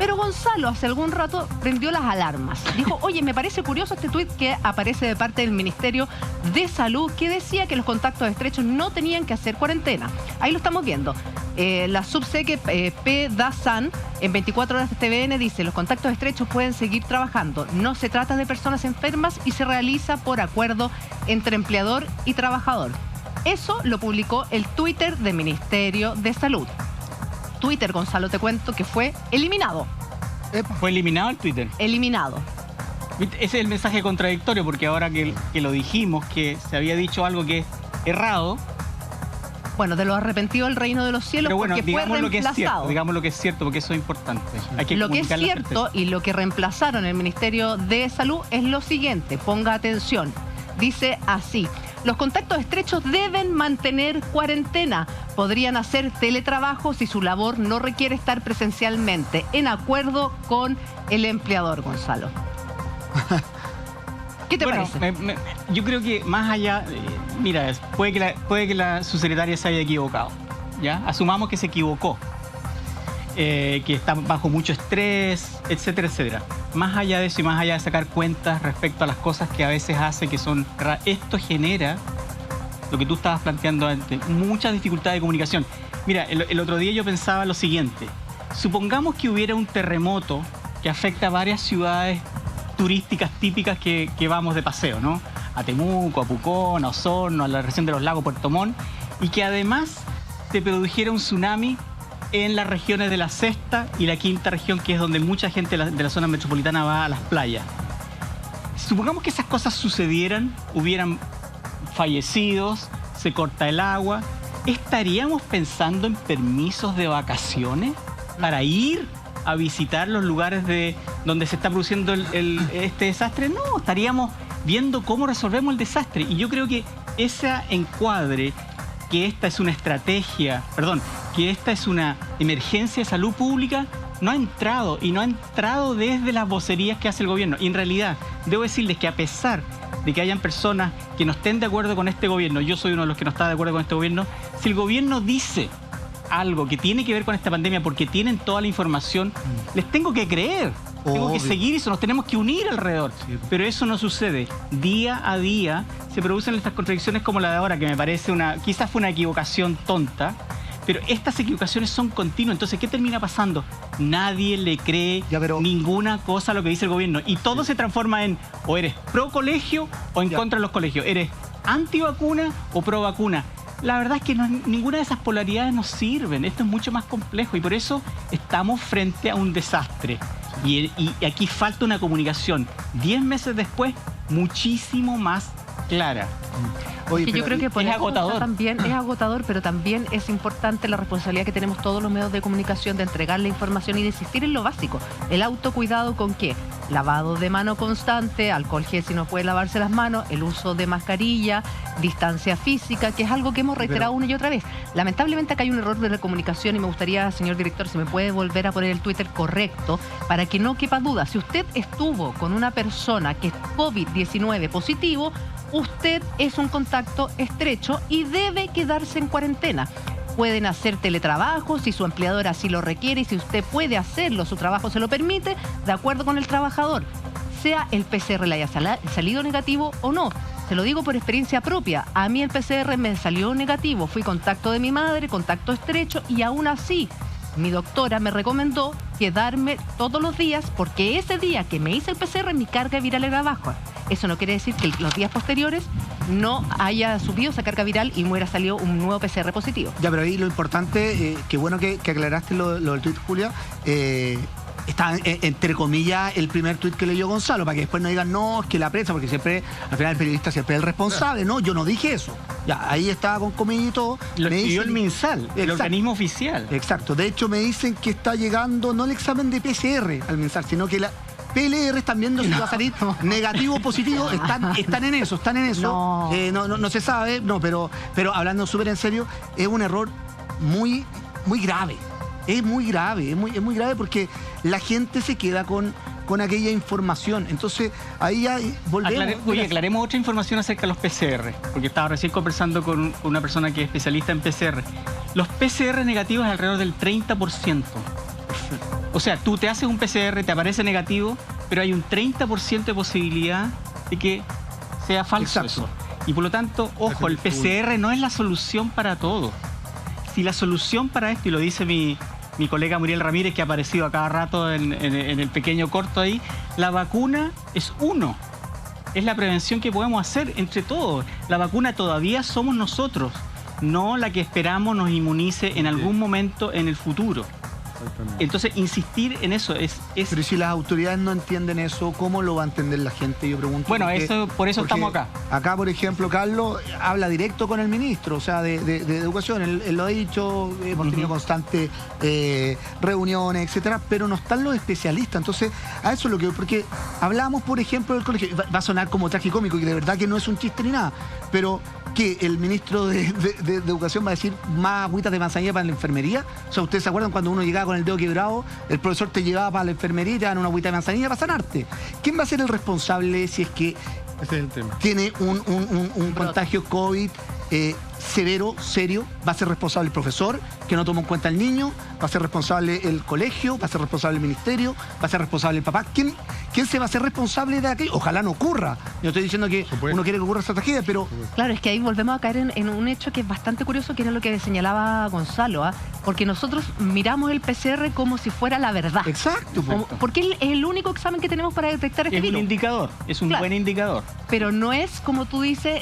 Pero Gonzalo hace algún rato prendió las alarmas. Dijo, oye, me parece curioso este tuit que aparece de parte del Ministerio de Salud que decía que los contactos estrechos no tenían que hacer cuarentena. Ahí lo estamos viendo. La subseque P. Dazan en 24 horas de TVN dice, los contactos estrechos pueden seguir trabajando. No se trata de personas enfermas y se realiza por acuerdo entre empleador y trabajador. Eso lo publicó el Twitter del Ministerio de Salud. Twitter, Gonzalo, te cuento que fue eliminado. ¿Fue eliminado el Twitter? Eliminado. Ese es el mensaje contradictorio, porque ahora que lo dijimos, que se había dicho algo que es errado. Bueno, de lo arrepentido del reino de los cielos, pero bueno, porque fue reemplazado. Digamos lo que es cierto, porque eso es importante. Hay que lo que es cierto y lo que reemplazaron en el Ministerio de Salud es lo siguiente, ponga atención. Dice así, los contactos estrechos deben mantener cuarentena. Podrían hacer teletrabajo si su labor no requiere estar presencialmente, en acuerdo con el empleador, Gonzalo. ¿Qué te parece? Yo creo que más allá, mira, puede que la subsecretaria se haya equivocado, ¿ya? Asumamos que se equivocó, que está bajo mucho estrés, etcétera, etcétera. Más allá de eso y más allá de sacar cuentas respecto a las cosas que a veces hace que son... Esto genera, lo que tú estabas planteando antes, muchas dificultades de comunicación. Mira, el otro día yo pensaba lo siguiente. Supongamos que hubiera un terremoto que afecta a varias ciudades turísticas típicas que vamos de paseo, ¿no? A Temuco, a Pucón, a Osorno, a la región de los lagos, Puerto Montt, y que además se produjera un tsunami en las regiones de la sexta y la quinta región, que es donde mucha gente de la zona metropolitana va a las playas. Supongamos que esas cosas sucedieran, hubieran fallecidos, se corta el agua, ¿estaríamos pensando en permisos de vacaciones para ir a visitar los lugares donde se está produciendo este desastre? No, estaríamos viendo cómo resolvemos el desastre. Y yo creo que ese encuadre, que esta es una estrategia, que esta es una emergencia de salud pública, no ha entrado, y no ha entrado desde las vocerías que hace el gobierno. Y en realidad, debo decirles que a pesar de que hayan personas que no estén de acuerdo con este gobierno, yo soy uno de los que no está de acuerdo con este gobierno, si el gobierno dice algo que tiene que ver con esta pandemia porque tienen toda la información, les tengo que creer. Tengo que seguir eso, nos tenemos que unir alrededor. Pero eso no sucede. Día a día se producen estas contradicciones como la de ahora, que me parece quizás fue una equivocación tonta, pero estas equivocaciones son continuas. Entonces, ¿qué termina pasando? Nadie le cree ninguna cosa a lo que dice el gobierno. Y todo se transforma en o eres pro colegio o en contra de los colegios. Eres anti vacuna o pro vacuna. La verdad es que ninguna de esas polaridades nos sirven. Esto es mucho más complejo y por eso estamos frente a un desastre. Y aquí falta una comunicación 10 meses después muchísimo más clara. Oye, yo creo que por es agotador. También es agotador, pero también es importante la responsabilidad que tenemos todos los medios de comunicación de entregar la información y de insistir en lo básico. El autocuidado, ¿con qué? Lavado de mano constante, alcohol gel si no puede lavarse las manos, el uso de mascarilla, distancia física, que es algo que hemos reiterado una y otra vez. Lamentablemente acá hay un error de la comunicación y me gustaría, señor director, si me puede volver a poner el Twitter correcto para que no quepa duda. Si usted estuvo con una persona que es COVID-19 positivo, usted es un contacto estrecho y debe quedarse en cuarentena. Pueden hacer teletrabajo si su empleador así lo requiere y si usted puede hacerlo, su trabajo se lo permite, de acuerdo con el trabajador, sea el PCR le haya salido negativo o no. Se lo digo por experiencia propia. A mí el PCR me salió negativo. Fui contacto de mi madre, contacto estrecho, y aún así mi doctora me recomendó quedarme todos los días porque ese día que me hice el PCR mi carga viral era baja. Eso no quiere decir que los días posteriores no haya subido esa carga viral y me hubiera salido un nuevo PCR positivo. Ya, pero ahí lo importante, qué bueno que aclaraste lo del tuit, Julia. Está, entre comillas, el primer tuit que leyó Gonzalo, para que después no digan, no, es que la prensa, porque siempre, al final el periodista siempre es el responsable. No, yo no dije eso. Ya, ahí estaba con comillas y todo. Lo escribió el MinSal, el organismo oficial. Exacto. De hecho, me dicen que está llegando no el examen de PCR al MinSal, sino que la PLR están viendo si va a salir negativo o positivo. Están en eso. No se sabe, pero hablando súper en serio, es un error muy grave. Es muy grave porque la gente se queda con aquella información. Entonces, ahí ya volvemos. Aclaremos otra información acerca de los PCR, porque estaba recién conversando con una persona que es especialista en PCR. Los PCR negativos es alrededor del 30%. O sea, tú te haces un PCR, te aparece negativo, pero hay un 30% de posibilidad de que sea falso. Exacto. Eso. Y por lo tanto, ojo, el PCR no es la solución para todo. Si la solución para esto, y lo dice mi colega Muriel Ramírez, que ha aparecido a cada rato en el pequeño corto ahí, la vacuna es uno. Es la prevención que podemos hacer entre todos. La vacuna todavía somos nosotros, no la que esperamos nos inmunice en algún momento en el futuro. Entonces, insistir en eso es... Pero si las autoridades no entienden eso, ¿cómo lo va a entender la gente? Yo pregunto. Bueno, por eso estamos acá. Acá, por ejemplo, Carlos habla directo con el ministro, o sea, de Educación. Él lo ha dicho, hemos tenido constantes reuniones, etcétera, pero no están los especialistas. Entonces, a eso es lo que... Porque hablamos, por ejemplo, del colegio. Va a sonar como tragicómico, y de verdad que no es un chiste ni nada, pero que el ministro de Educación va a decir más agüitas de manzanilla para la enfermería. O sea, ¿ustedes se acuerdan cuando uno llegaba con el dedo quebrado, el profesor te llevaba para la enfermería y te daban una agüita de manzanilla para sanarte? ¿Quién va a ser el responsable si es que ese es el tema, tiene un contagio COVID severo, serio? ¿Va a ser responsable el profesor que no tomó en cuenta al niño? ¿Va a ser responsable el colegio? ¿Va a ser responsable el ministerio? ¿Va a ser responsable el papá? ¿Quién se va a hacer responsable de aquello? Ojalá no ocurra. Yo estoy diciendo que uno quiere que ocurra esa tragedia, pero... Claro, es que ahí volvemos a caer en un hecho que es bastante curioso, que era lo que señalaba Gonzalo, porque nosotros miramos el PCR como si fuera la verdad. Exacto. Porque es el único examen que tenemos para detectar este virus. Es un indicador, es un buen indicador. Pero no es, como tú dices,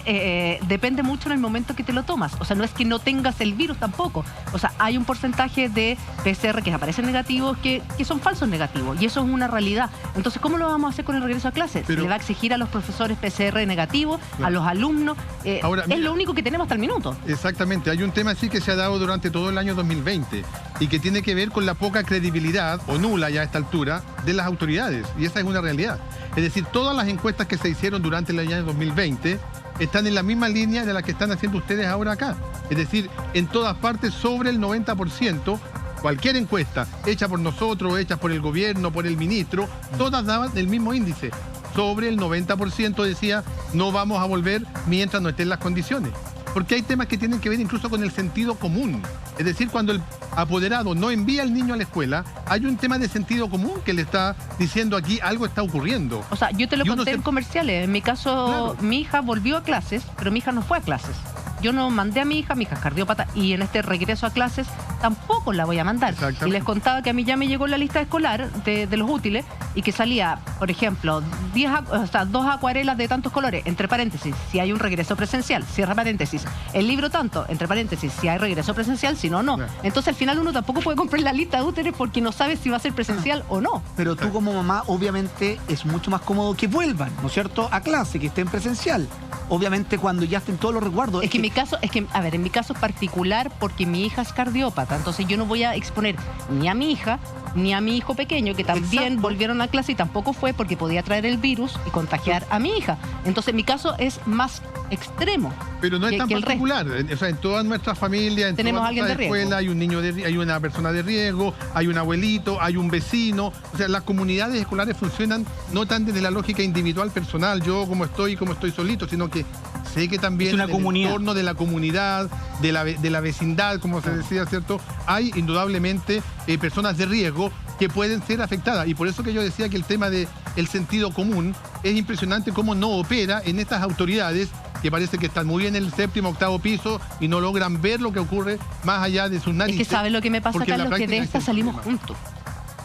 depende mucho en el momento que te lo tomas. O sea, no es que no tengas el virus tampoco. O sea, hay un porcentaje de PCR que aparecen negativos que son falsos negativos. Y eso es una realidad. Entonces, ¿cómo lo vamos a hacer con el regreso a clases? ¿Se le va a exigir a los profesores PCR negativo, a los alumnos? Ahora, mira, es lo único que tenemos hasta el minuto. Exactamente. Hay un tema así que se ha dado durante todo el año 2020 y que tiene que ver con la poca credibilidad, o nula ya a esta altura, de las autoridades. Y esa es una realidad. Es decir, todas las encuestas que se hicieron durante el año 2020 están en la misma línea de la que están haciendo ustedes ahora acá. Es decir, en todas partes sobre el 90%, cualquier encuesta hecha por nosotros, hecha por el gobierno, por el ministro, todas daban el mismo índice. Sobre el 90% decía, no vamos a volver mientras no estén las condiciones. Porque hay temas que tienen que ver incluso con el sentido común. Es decir, cuando el apoderado no envía al niño a la escuela, hay un tema de sentido común que le está diciendo aquí algo está ocurriendo. O sea, yo te lo conté en comerciales. En mi caso, claro, mi hija volvió a clases, pero mi hija no fue a clases. Yo no mandé a mi hija es cardiópata, y en este regreso a clases tampoco la voy a mandar. Y les contaba que a mí ya me llegó la lista escolar de los útiles y que salía, por ejemplo, 2 acuarelas de tantos colores, entre paréntesis, si hay un regreso presencial, cierra paréntesis, el libro tanto, entre paréntesis, si hay regreso presencial, si no, no. Entonces al final uno tampoco puede comprar la lista de útiles porque no sabe si va a ser presencial o no. Pero tú como mamá, obviamente, es mucho más cómodo que vuelvan, ¿no es cierto?, a clase, que estén presencial. Obviamente cuando ya estén todos los resguardos. Es que en mi caso, en mi caso es particular porque mi hija es cardiópata, entonces yo no voy a exponer ni a mi hija ni a mi hijo pequeño, que también volvieron a clase y tampoco fue porque podía traer el virus y contagiar a mi hija. Entonces mi caso es más extremo. Pero no es tan particular. O sea, en todas nuestras familias, en tenemos todas nuestras escuelas hay un niño hay una persona de riesgo, hay un abuelito, hay un vecino. O sea, las comunidades escolares funcionan no tan desde la lógica individual, personal, yo como estoy solito, sino que sé que también en el entorno de la comunidad, de la vecindad, como se decía, ¿cierto? Hay indudablemente personas de riesgo que pueden ser afectadas. Y por eso que yo decía que el tema del sentido común es impresionante cómo no opera en estas autoridades que parece que están muy bien en el 7º, 8º piso y no logran ver lo que ocurre más allá de sus narices. Es que ¿sabes lo que me pasa, Carlos? Que de esta salimos juntos.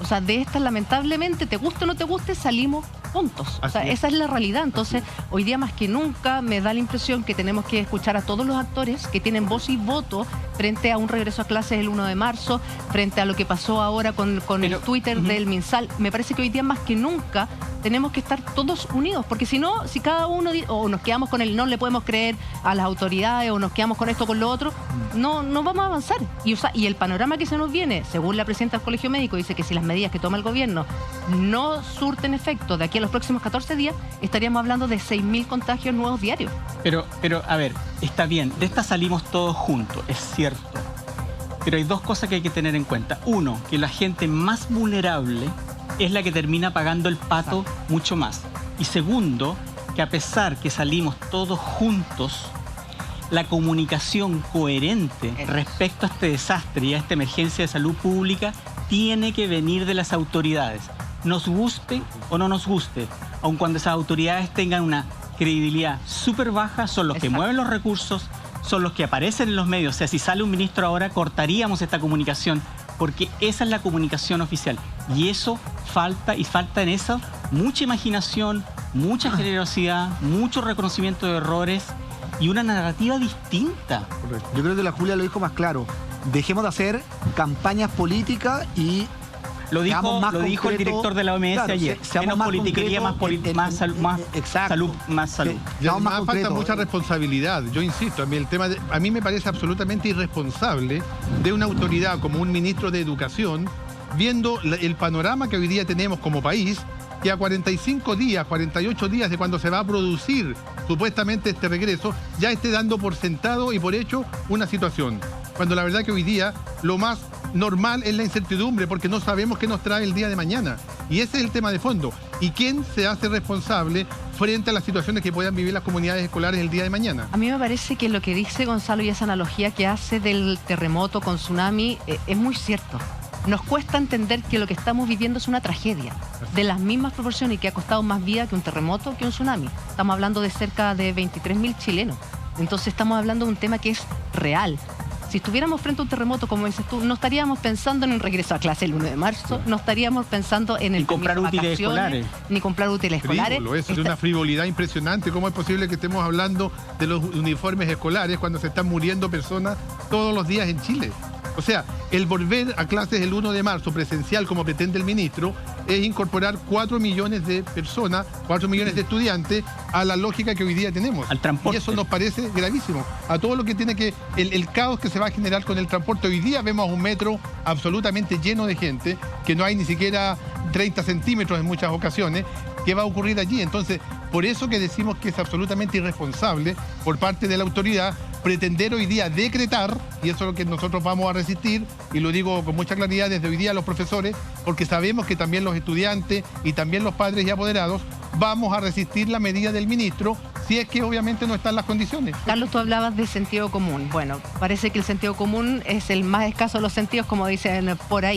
O sea, de esta lamentablemente, te guste o no te guste, salimos juntos. O sea, esa es la realidad. Entonces, hoy día más que nunca me da la impresión que tenemos que escuchar a todos los actores que tienen voz y voto frente a un regreso a clases el 1 de marzo, frente a lo que pasó ahora con el Twitter del MinSal. Me parece que hoy día más que nunca tenemos que estar todos unidos, porque si no, si cada uno o nos quedamos con el no le podemos creer a las autoridades o nos quedamos con esto con lo otro, no vamos a avanzar. Y el panorama que se nos viene, según la presidenta del Colegio Médico, dice que si las medidas que toma el gobierno no surten efecto de aquí a los próximos 14 días, estaríamos hablando de 6.000 contagios nuevos diarios. Pero, a ver, está bien, de esta salimos todos juntos, es cierto. Pero hay dos cosas que hay que tener en cuenta. Uno, que la gente más vulnerable es la que termina pagando el pato mucho más. Y segundo, que a pesar que salimos todos juntos, la comunicación coherente respecto a este desastre y a esta emergencia de salud pública tiene que venir de las autoridades, nos guste o no nos guste, aun cuando esas autoridades tengan una credibilidad súper baja, son los que mueven los recursos, son los que aparecen en los medios. O sea, si sale un ministro ahora, cortaríamos esta comunicación, porque esa es la comunicación oficial. Y eso falta, y falta en eso mucha imaginación, mucha generosidad, mucho reconocimiento de errores y una narrativa distinta. Correcto. Yo creo que la Julia lo dijo más claro. Dejemos de hacer campañas políticas y lo dijo el director de la OMS, claro, ayer. Menos politiquería, más salud. Y además falta mucha responsabilidad. Yo insisto, a mí me parece absolutamente irresponsable de una autoridad como un ministro de Educación, viendo el panorama que hoy día tenemos como país, que a 45 días, 48 días de cuando se va a producir supuestamente este regreso, ya esté dando por sentado y por hecho una situación. Cuando la verdad que hoy día lo más normal es la incertidumbre, porque no sabemos qué nos trae el día de mañana. Y ese es el tema de fondo. ¿Y quién se hace responsable frente a las situaciones que puedan vivir las comunidades escolares el día de mañana? A mí me parece que lo que dice Gonzalo y esa analogía que hace del terremoto con tsunami es muy cierto. Nos cuesta entender que lo que estamos viviendo es una tragedia de las mismas proporciones y que ha costado más vida que un terremoto, que un tsunami. Estamos hablando de cerca de 23.000 chilenos. Entonces estamos hablando de un tema que es real. Si estuviéramos frente a un terremoto, como dices tú, no estaríamos pensando en un regreso a clase el 1 de marzo, no estaríamos pensando en el comprar útiles escolares. Ni comprar útiles escolares. Eso es una frivolidad impresionante. ¿Cómo es posible que estemos hablando de los uniformes escolares cuando se están muriendo personas todos los días en Chile? O sea, el volver a clases el 1 de marzo presencial, como pretende el ministro, es incorporar 4 millones de personas, 4 millones de estudiantes a la lógica que hoy día tenemos. Al transporte. Y eso nos parece gravísimo. A todo lo que tiene que... El caos que se va a generar con el transporte. Hoy día vemos un metro absolutamente lleno de gente, que no hay ni siquiera 30 centímetros en muchas ocasiones. ¿Qué va a ocurrir allí? Entonces, por eso que decimos que es absolutamente irresponsable por parte de la autoridad pretender hoy día decretar, y eso es lo que nosotros vamos a resistir, y lo digo con mucha claridad desde hoy día a los profesores, porque sabemos que también los estudiantes y también los padres y apoderados vamos a resistir la medida del ministro, si es que obviamente no están las condiciones. Carlos, tú hablabas de sentido común. Bueno, parece que el sentido común es el más escaso de los sentidos, como dicen por ahí.